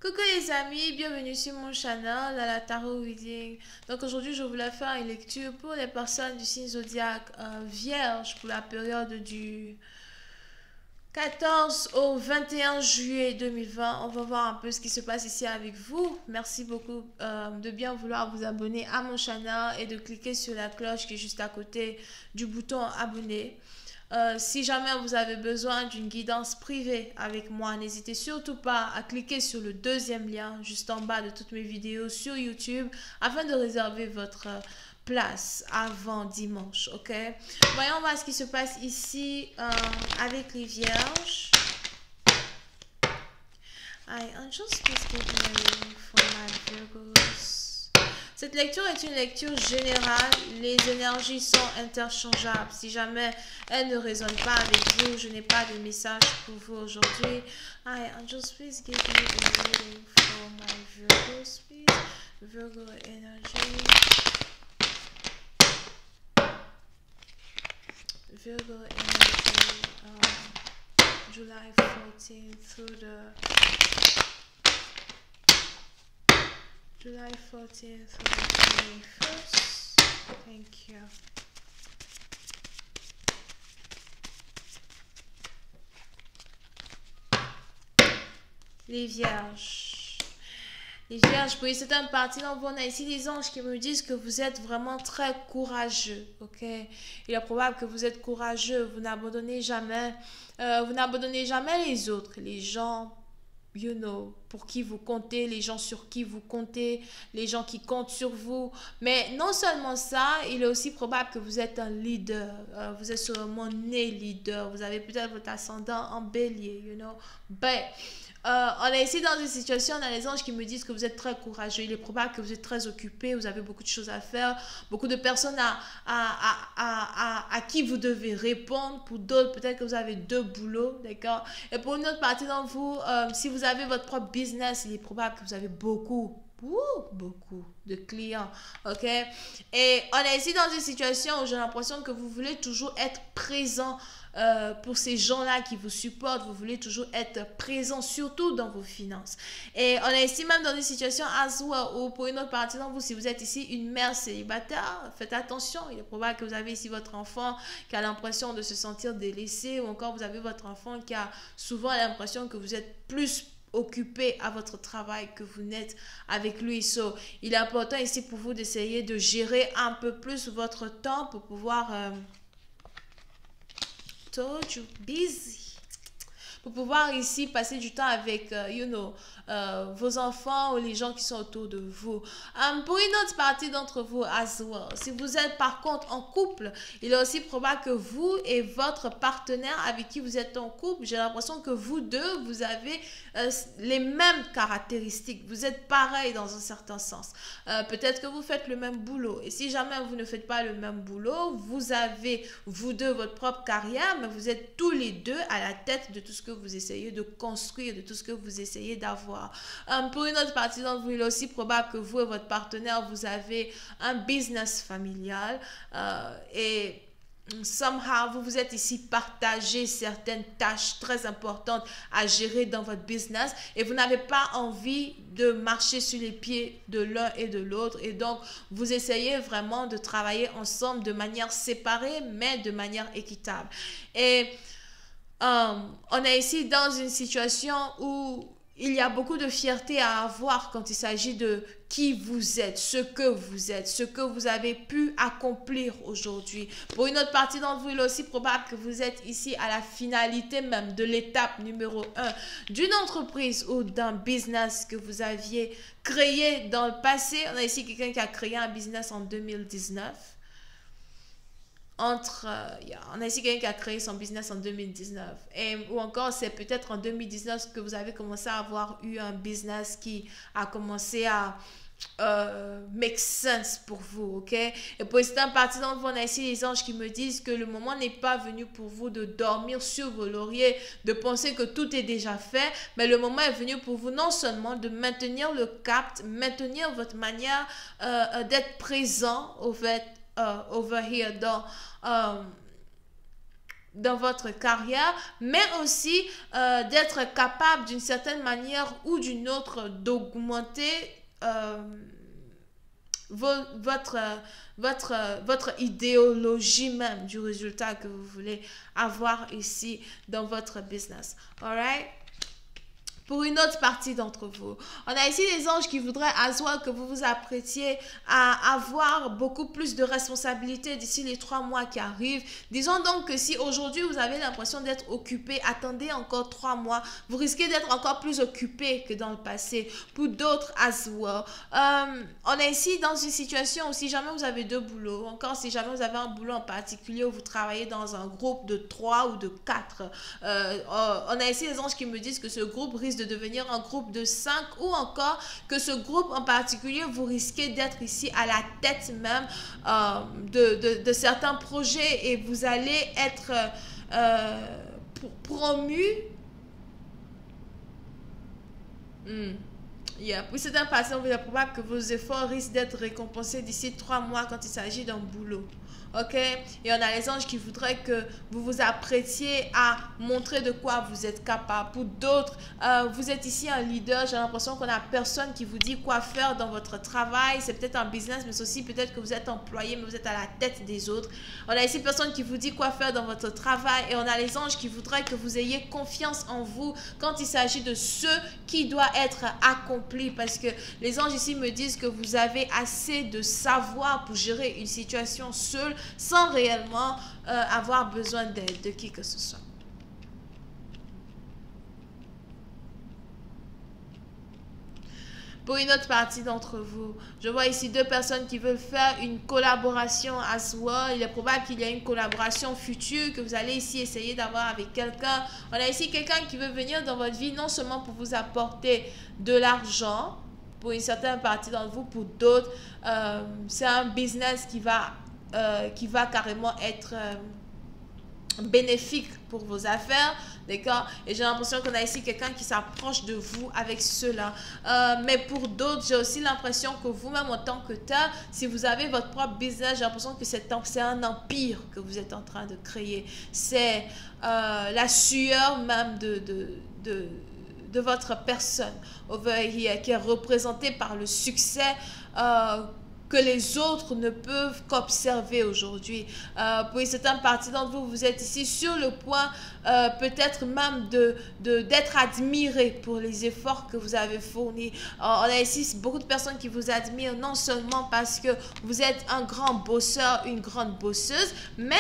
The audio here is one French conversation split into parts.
Coucou les amis, bienvenue sur mon channel, à la Tarot Reading. Donc aujourd'hui, je voulais faire une lecture pour les personnes du signe zodiaque Vierge pour la période du 14 au 21 juillet 2020. On va voir un peu ce qui se passe ici avec vous. Merci beaucoup de bien vouloir vous abonner à mon channel et de cliquer sur la cloche qui est juste à côté du bouton abonner. Si jamais vous avez besoin d'une guidance privée avec moi, n'hésitez surtout pas à cliquer sur le deuxième lien juste en bas de toutes mes vidéos sur YouTube afin de réserver votre place avant dimanche, ok? Voyons voir ce qui se passe ici avec les vierges. Angels, please give me a reading for my Virgos. Cette lecture est une lecture générale. Les énergies sont interchangeables. Si jamais elles ne résonnent pas avec vous, je n'ai pas de message pour vous aujourd'hui. Angels, please give me a reading for my Virgos, please. Virgo energy. Virgo energy. July 14th through the July 14th through the 21st. Thank you. Les vierges. Les vierges, pour certaines parties d'entre vous, on a ici des anges qui me disent que vous êtes vraiment très courageux, ok? Il est probable que vous êtes courageux, vous n'abandonnez jamais les autres, les gens, pour qui vous comptez, les gens sur qui vous comptez, les gens qui comptent sur vous. Mais non seulement ça, il est aussi probable que vous êtes un leader, vous êtes sûrement né leader, vous avez peut-être votre ascendant en bélier, on est ici dans une situation, on a les anges qui me disent que vous êtes très courageux. Il est probable que vous êtes très occupé, vous avez beaucoup de choses à faire, beaucoup de personnes à qui vous devez répondre. Pour d'autres, peut-être que vous avez deux boulots, d'accord? Et pour une autre partie d'entre vous, si vous avez votre propre business, il est probable que vous avez beaucoup de clients, ok? Et on est ici dans une situation où j'ai l'impression que vous voulez toujours être présent pour ces gens-là qui vous supportent. Vous voulez toujours être présent, surtout dans vos finances. Et on est ici même dans une situation as well, où pour une autre partie d'entre vous, si vous êtes ici une mère célibataire, faites attention. Il est probable que vous avez ici votre enfant qui a l'impression de se sentir délaissé, ou encore vous avez votre enfant qui a souvent l'impression que vous êtes plus occupé à votre travail que vous n'êtes avec lui. So, il est important ici pour vous d'essayer de gérer un peu plus votre temps pour pouvoir told you busy, pour pouvoir ici passer du temps avec vos enfants ou les gens qui sont autour de vous. Pour une autre partie d'entre vous as well, si vous êtes par contre en couple, il est aussi probable que vous et votre partenaire avec qui vous êtes en couple, j'ai l'impression que vous deux, vous avez les mêmes caractéristiques. Vous êtes pareil dans un certain sens. Peut-être que vous faites le même boulot. Et si jamais vous ne faites pas le même boulot, vous avez, vous deux, votre propre carrière, mais vous êtes tous les deux à la tête de tout ce que vous essayez de construire, de tout ce que vous essayez d'avoir. Pour une autre partie d'entre vous, il est aussi probable que vous et votre partenaire, vous avez un business familial et somehow, vous vous êtes ici partagé certaines tâches très importantes à gérer dans votre business et vous n'avez pas envie de marcher sur les pieds de l'un et de l'autre, et donc vous essayez vraiment de travailler ensemble de manière séparée mais de manière équitable. Et on est ici dans une situation où il y a beaucoup de fierté à avoir quand il s'agit de qui vous êtes, ce que vous avez pu accomplir aujourd'hui. Pour une autre partie d'entre vous, il est aussi probable que vous êtes ici à la finalité même de l'étape numéro 1 d'une entreprise ou d'un business que vous aviez créé dans le passé. On a ici quelqu'un qui a créé un business en 2019. On a ici quelqu'un qui a créé son business en 2019, ou encore c'est peut-être en 2019 que vous avez commencé à avoir eu un business qui a commencé à make sense pour vous, ok? Et pour certaines parties d'entre vous, on a ici les anges qui me disent que le moment n'est pas venu pour vous de dormir sur vos lauriers, de penser que tout est déjà fait, mais le moment est venu pour vous non seulement de maintenir le cap, maintenir votre manière d'être présent au fait over here dans votre carrière, mais aussi d'être capable d'une certaine manière ou d'une autre d'augmenter votre, votre idéologie même du résultat que vous voulez avoir ici dans votre business. Alright? Pour une autre partie d'entre vous, on a ici des anges qui voudraient à soi que vous vous apprêtiez à avoir beaucoup plus de responsabilités d'ici les 3 mois qui arrivent. Disons donc que si aujourd'hui vous avez l'impression d'être occupé, attendez encore 3 mois. Vous risquez d'être encore plus occupé que dans le passé. Pour d'autres as well. On est ici dans une situation où si jamais vous avez 2 boulots, encore si jamais vous avez un boulot en particulier où vous travaillez dans un groupe de 3 ou de 4, on a ici des anges qui me disent que ce groupe risque de devenir un groupe de 5 ou encore que ce groupe en particulier, vous risquez d'être ici à la tête même de certains projets et vous allez être promu. Pour certaines personnes, il est probable que vos efforts risquent d'être récompensés d'ici 3 mois quand il s'agit d'un boulot. Ok? Et on a les anges qui voudraient que vous vous apprêtiez à montrer de quoi vous êtes capable. Pour d'autres, vous êtes ici un leader. J'ai l'impression qu'on n'a personne qui vous dit quoi faire dans votre travail. C'est peut-être un business, mais c'est aussi peut-être que vous êtes employé, mais vous êtes à la tête des autres. On a ici personne qui vous dit quoi faire dans votre travail. Et on a les anges qui voudraient que vous ayez confiance en vous quand il s'agit de ce qui doit être accompli. Parce que les anges ici me disent que vous avez assez de savoir pour gérer une situation seule, sans réellement avoir besoin d'aide de qui que ce soit. Pour une autre partie d'entre vous, je vois ici 2 personnes qui veulent faire une collaboration à soi. Il est probable qu'il y ait une collaboration future que vous allez ici essayer d'avoir avec quelqu'un. On a ici quelqu'un qui veut venir dans votre vie non seulement pour vous apporter de l'argent, pour une certaine partie d'entre vous, pour d'autres, c'est un business qui va carrément être bénéfique pour vos affaires, d'accord? Et j'ai l'impression qu'on a ici quelqu'un qui s'approche de vous avec cela. Mais pour d'autres, j'ai aussi l'impression que vous-même en tant que tel, si vous avez votre propre business, j'ai l'impression que c'est un empire que vous êtes en train de créer. C'est la sueur même de votre personne over here, qui est représentée par le succès que les autres ne peuvent qu'observer aujourd'hui. Pour une certaine partie d'entre vous, vous êtes ici sur le point peut-être même d'être admiré pour les efforts que vous avez fournis. On a ici beaucoup de personnes qui vous admirent, non seulement parce que vous êtes un grand bosseur, une grande bosseuse, mais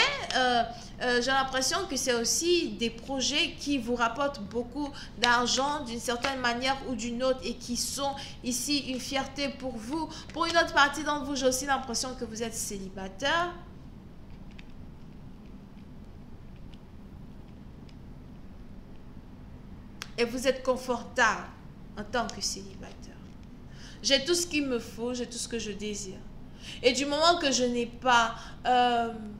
j'ai l'impression que c'est aussi des projets qui vous rapportent beaucoup d'argent d'une certaine manière ou d'une autre et qui sont ici une fierté pour vous. Pour une autre partie d'entre vous, j'ai aussi l'impression que vous êtes célibataire. Et vous êtes confortable en tant que célibataire. J'ai tout ce qu'il me faut, j'ai tout ce que je désire. Et du moment que je n'ai pas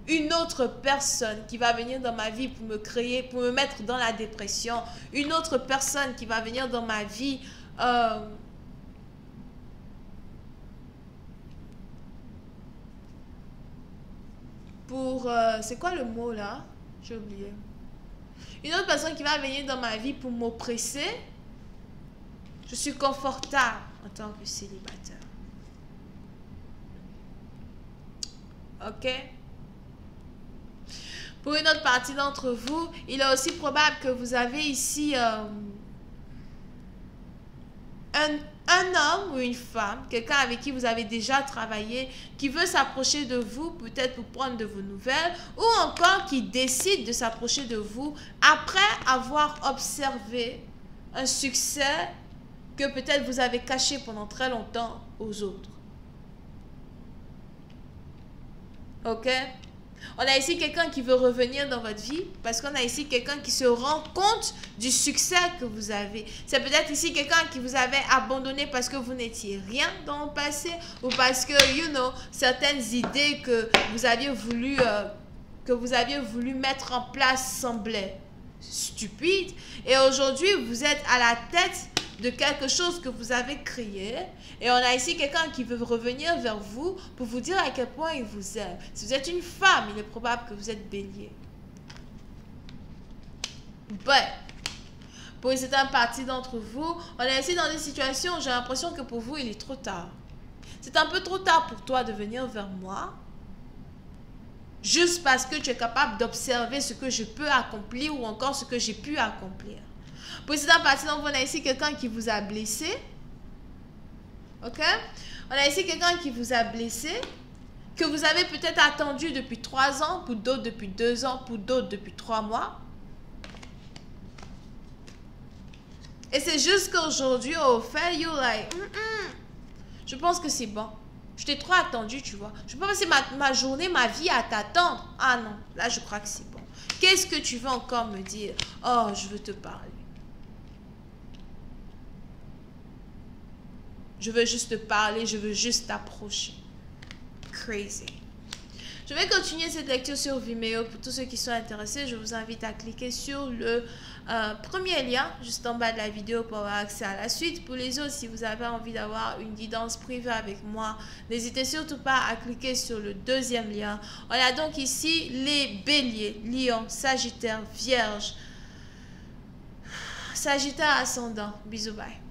une autre personne qui va venir dans ma vie pour me mettre dans la dépression, une autre personne qui va venir dans ma vie c'est quoi le mot là? J'ai oublié. Une autre personne qui va venir dans ma vie pour m'oppresser, je suis confortable en tant que célibataire. Ok? Pour une autre partie d'entre vous, il est aussi probable que vous avez ici un homme ou une femme, quelqu'un avec qui vous avez déjà travaillé, qui veut s'approcher de vous, peut-être pour prendre de vos nouvelles, ou encore qui décide de s'approcher de vous après avoir observé un succès que peut-être vous avez caché pendant très longtemps aux autres. Ok? On a ici quelqu'un qui veut revenir dans votre vie parce qu'on a ici quelqu'un qui se rend compte du succès que vous avez. C'est peut-être ici quelqu'un qui vous avait abandonné parce que vous n'étiez rien dans le passé ou parce que, certaines idées que vous aviez voulu mettre en place semblaient stupides. Et aujourd'hui, vous êtes à la tête de quelque chose que vous avez créé et on a ici quelqu'un qui veut revenir vers vous pour vous dire à quel point il vous aime. Si vous êtes une femme, il est probable que vous êtes bélier. But, pour une certaine partie d'entre vous, on est ici dans des situations où j'ai l'impression que pour vous, il est trop tard. C'est un peu trop tard pour toi de venir vers moi. Juste parce que tu es capable d'observer ce que je peux accomplir ou encore ce que j'ai pu accomplir. Pour une certaine partie d'entre vous, on a ici quelqu'un qui vous a blessé. Ok? On a ici quelqu'un qui vous a blessé, que vous avez peut-être attendu depuis 3 ans, pour d'autres depuis 2 ans, pour d'autres depuis 3 mois. Et c'est juste qu'aujourd'hui, au fait, you're like, je pense que c'est bon. Je t'ai trop attendu, tu vois. Je peux passer ma journée, ma vie à t'attendre. Ah non, là, je crois que c'est bon. Qu'est-ce que tu veux encore me dire? Oh, je veux te parler. Je veux juste te parler, je veux juste t'approcher. Crazy. Je vais continuer cette lecture sur Vimeo. Pour tous ceux qui sont intéressés, je vous invite à cliquer sur le premier lien juste en bas de la vidéo pour avoir accès à la suite. Pour les autres, si vous avez envie d'avoir une guidance privée avec moi, n'hésitez surtout pas à cliquer sur le deuxième lien. On a donc ici les béliers, lion, sagittaire, vierge, sagittaire ascendant. Bisous, bye.